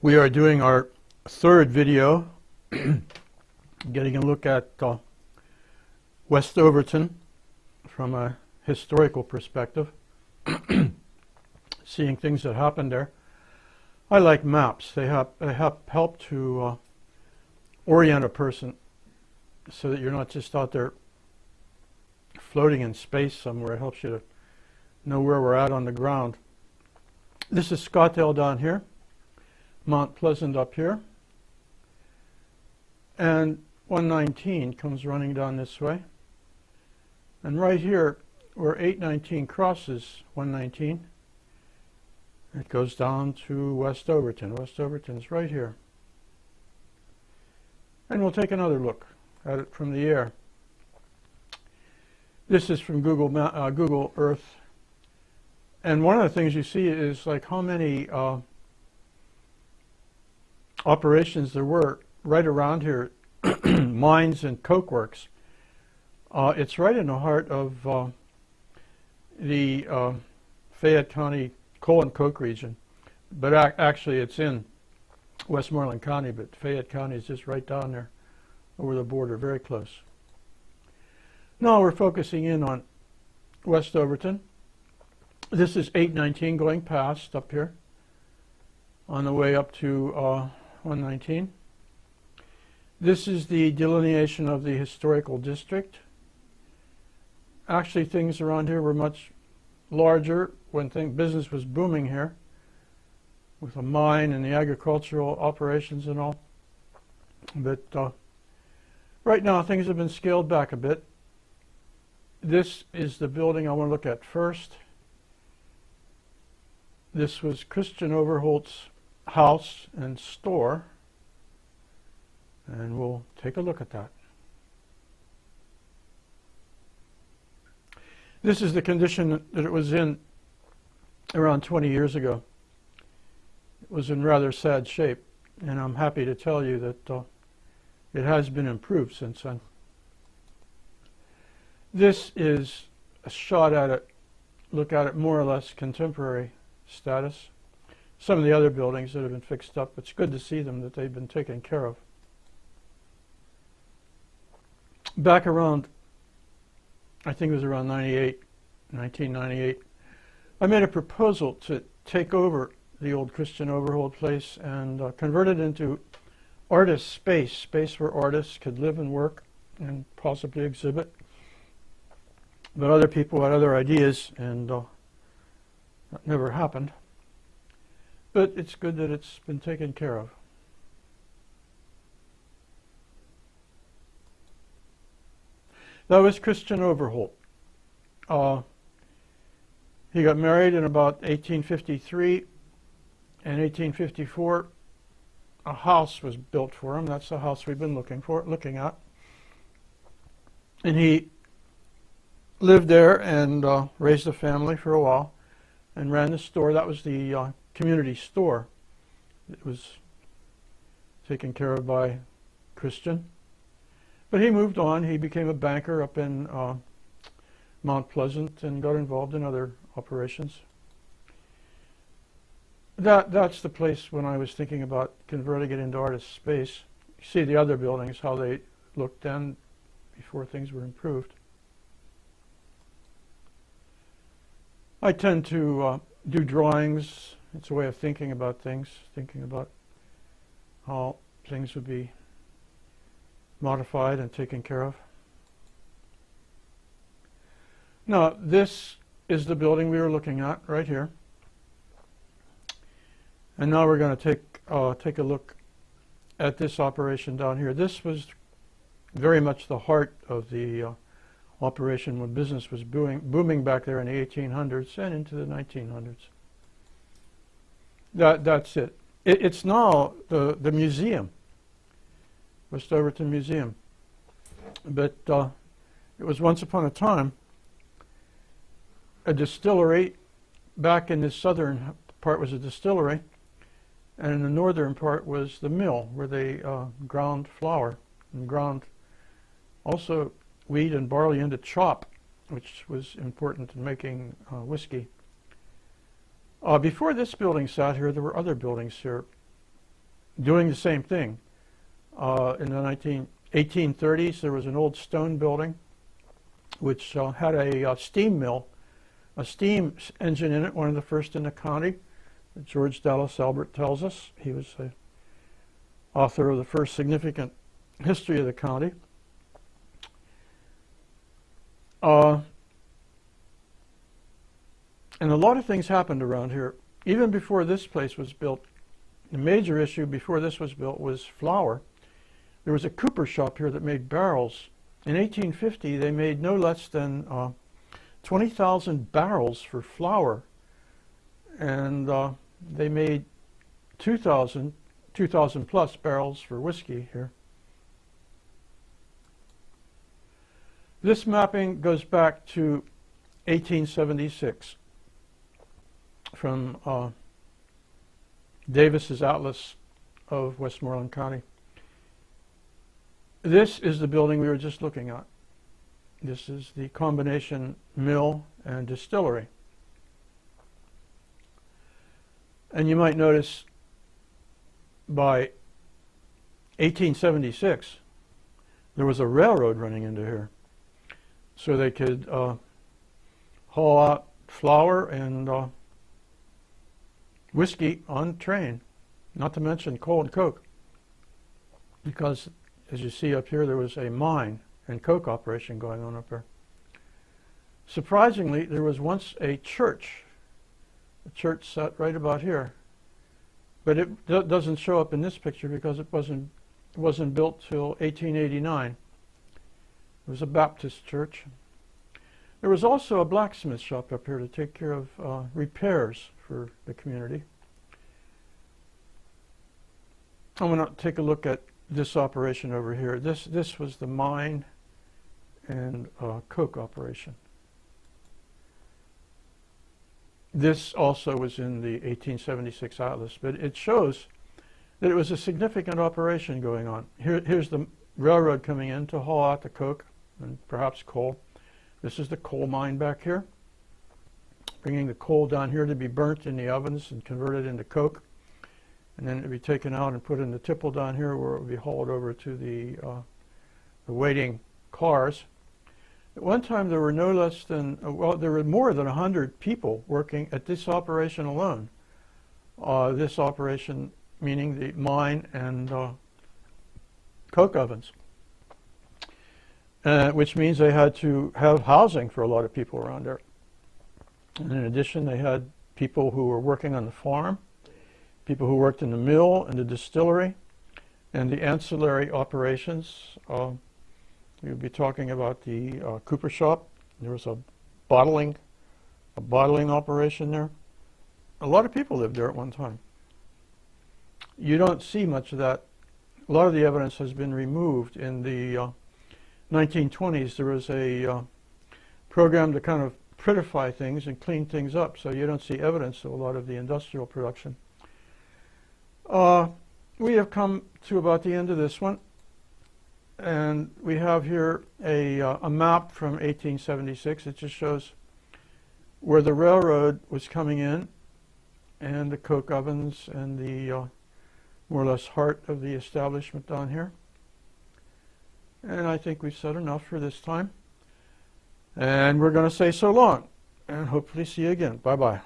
We are doing our third video, getting a look at West Overton from a historical perspective, seeing things that happened there. I like maps. They help to orient a person so that you're not just out there floating in space somewhere. It helps you to know where we're at on the ground. This is Scottsdale down here, Mount Pleasant up here, and 119 comes running down this way. And right here, where 819 crosses 119, it goes down to West Overton. West Overton's right here. And we'll take another look at it from the air. This is from Google Earth. And one of the things you see is like how many operations there were right around here, mines and coke works. It's right in the heart of the Fayette County coal and coke region, but actually it's in Westmoreland County, but Fayette County is just right down there over the border, very close. Now we're focusing in on West Overton. This is 819 going past up here on the way up to 119. This is the delineation of the historical district. Actually, things around here were much larger when business was booming here with a mine and the agricultural operations and all. But right now things have been scaled back a bit. This is the building I want to look at first. This was Christian Overholt's house and store, and we'll take a look at that. This is the condition that it was in around 20 years ago. It was in rather sad shape, and I'm happy to tell you that it has been improved since then. This is a shot at it, look at it more or less contemporary status. Some of the other buildings that have been fixed up, it's good to see them, that they've been taken care of. Back around, I think it was around 1998, I made a proposal to take over the old Christian Overholt place and convert it into artist space where artists could live and work and possibly exhibit. But other people had other ideas, and that never happened. But it's good that it's been taken care of. That was Christian Overholt. He got married in about 1853. In 1854, a house was built for him. That's the house we've been looking at. And he lived there and raised a family for a while and ran the store. That was the community store. It was taken care of by Christian. But he moved on. He became a banker up in Mount Pleasant and got involved in other operations. That's the place when I was thinking about converting it into artist space. You see the other buildings, how they looked then before things were improved. I tend to do drawings. It's a way of thinking about things, thinking about how things would be modified and taken care of. Now, this is the building we were looking at right here. And now we're going to take a look at this operation down here. This was very much the heart of the operation when business was booming back there in the 1800s and into the 1900s. That's it. It's now the museum, West Overton Museum. But it was once upon a time a distillery. Back in the southern part was a distillery, and in the northern part was the mill where they ground flour and ground also wheat and barley into chop, which was important in making whiskey. Before this building sat here, there were other buildings here. doing the same thing. In the 1830s, there was an old stone building which had a steam mill, a steam engine in it, one of the first in the county. George Dallas Albert tells us. He was the author of the first significant history of the county. And a lot of things happened around here. Even before this place was built, the major issue before this was built was flour. There was a cooper shop here that made barrels. In 1850, they made no less than 20,000 barrels for flour. And they made 2,000 plus barrels for whiskey here. This mapping goes back to 1876 from Davis's Atlas of Westmoreland County. This is the building we were just looking at. This is the combination mill and distillery. And you might notice by 1876 there was a railroad running into here, so they could haul out flour and whiskey on train, not to mention coal and coke, because as you see up here there was a mine and coke operation going on up there. Surprisingly, there was once a church. The church sat right about here, but it doesn't show up in this picture because it wasn't built till 1889. It was a Baptist church. There was also a blacksmith shop up here to take care of repairs for the community. I'm going to take a look at this operation over here. This was the mine and coke operation. This also was in the 1876 Atlas, but it shows that it was a significant operation going on. Here's the railroad coming in to haul out the coke and perhaps coal. This is the coal mine back here, bringing the coal down here to be burnt in the ovens and converted into coke, and then it would be taken out and put in the tipple down here where it would be hauled over to the waiting cars. At one time there were no less than, well, there were more than 100 people working at this operation alone. This operation meaning the mine and coke ovens, which means they had to have housing for a lot of people around there. And in addition, they had people who were working on the farm, people who worked in the mill and the distillery, and the ancillary operations. We'll be talking about the cooper shop. There was a bottling operation there. A lot of people lived there at one time. You don't see much of that. A lot of the evidence has been removed. In the 1920s, there was a program to kind of prettify things and clean things up, so you don't see evidence of a lot of the industrial production. We have come to about the end of this one, and we have here a map from 1876. It just shows where the railroad was coming in and the coke ovens and the more or less heart of the establishment down here. And I think we've said enough for this time. And we're going to say so long and hopefully see you again. Bye-bye.